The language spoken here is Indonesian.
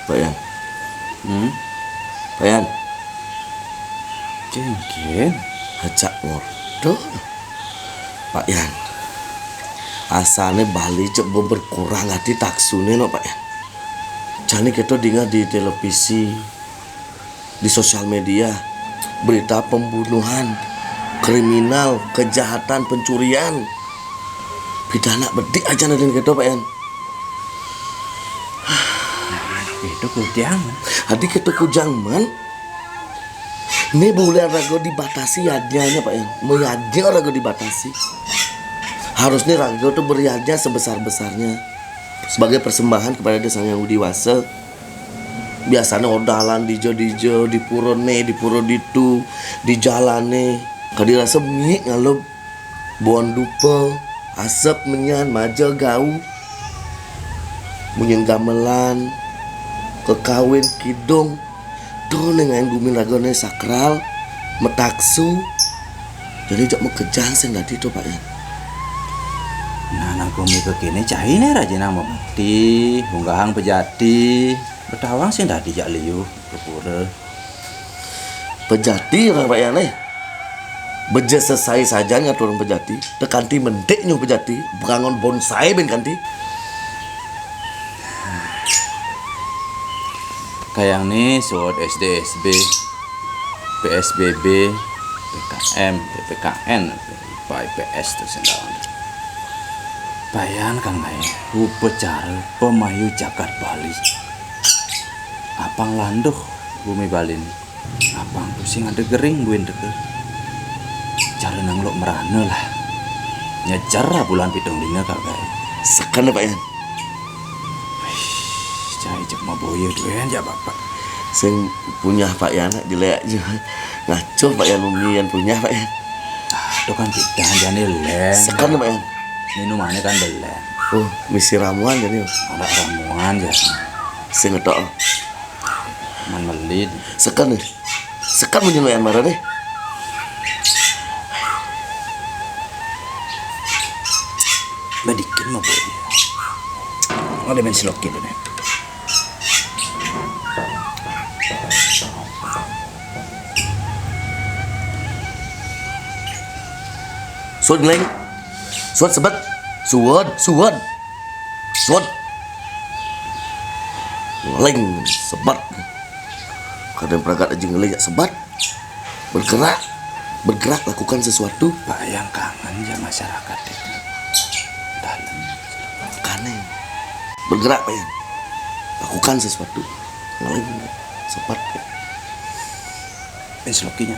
Pak Yan. Pak Yan. Cengkin. Hajak ngordo. Pak Yan. Asane Bali coba berkurang hati taksune no Pak Yan. Jani kita dengar di televisi, di sosial media, berita pembunuhan, kriminal, kejahatan, pencurian. Pidana bedik aja nadin kita Pak Yan. Itu kujang. Hadi kita kujang man. Ini boleh rago dibatasi yadnya Pak Yan. Meyadnya rago dibatasi. Harusnya rago itu beriadnya sebesar-besarnya sebagai persembahan kepada Sang Hyang Widi Wasa. Biasanya odalan dijo-dijo, di purone, di puro ditu, di jalane. Kadirasa miik ngalup buan dupa, asap menyan, maja gau, munyen gamelan, kekawin kidung, tuh dengan gumin ragone sakral, metaksu. Jadi jak mau kejang sen tadi tuh Pak Yan. Nah, gumi begini cahine rajin nang mati, hunggahang pejati, betawang sih tadi jak liu, kepura. Pejati orang Pak Yan beje selesai saja ngaturun pejati, tekanti mendek nyu pejati, berangon bonsai ben kanti. Kayak nih suat SD, SB, PSBB, PKM, PPKN, IPS itu sendawan. Bayan kang ngai, upacara pemayu Jagat Bali. Apang landuh bumi Bali ini. Apang pusing ada gering buin deke. Cara nanglok merana lah. Nyejar bulan pitung dina kagak. Sekan Pak Yan. Cai cek maboyo duen ya bapak. Sing punya Pak Yan dilek juga. Ngaco Pak Yan yang punya Pak Yan. Itu kan kita jane len. Sekan Pak Yan. Minumannya kan belen. Oh, misi ramuan jadi. Ada ramuan ya. Sing ngetok. Man melit. Sekan nih. Sekan punya Pak Yan marah deh. Badikin maboyo. Ada men silokin deh. Suat ngeleng. Suat sebat. Suat. Ngeleng sebat. Kadang peragat aja ngeleng sebat. Bergerak lakukan sesuatu. Bayang kangen ya masyarakat itu. Dalam. Kaneng. Bergerak Pak Yan. Lakukan sesuatu. Ngeleng sebat. Ben silokinya.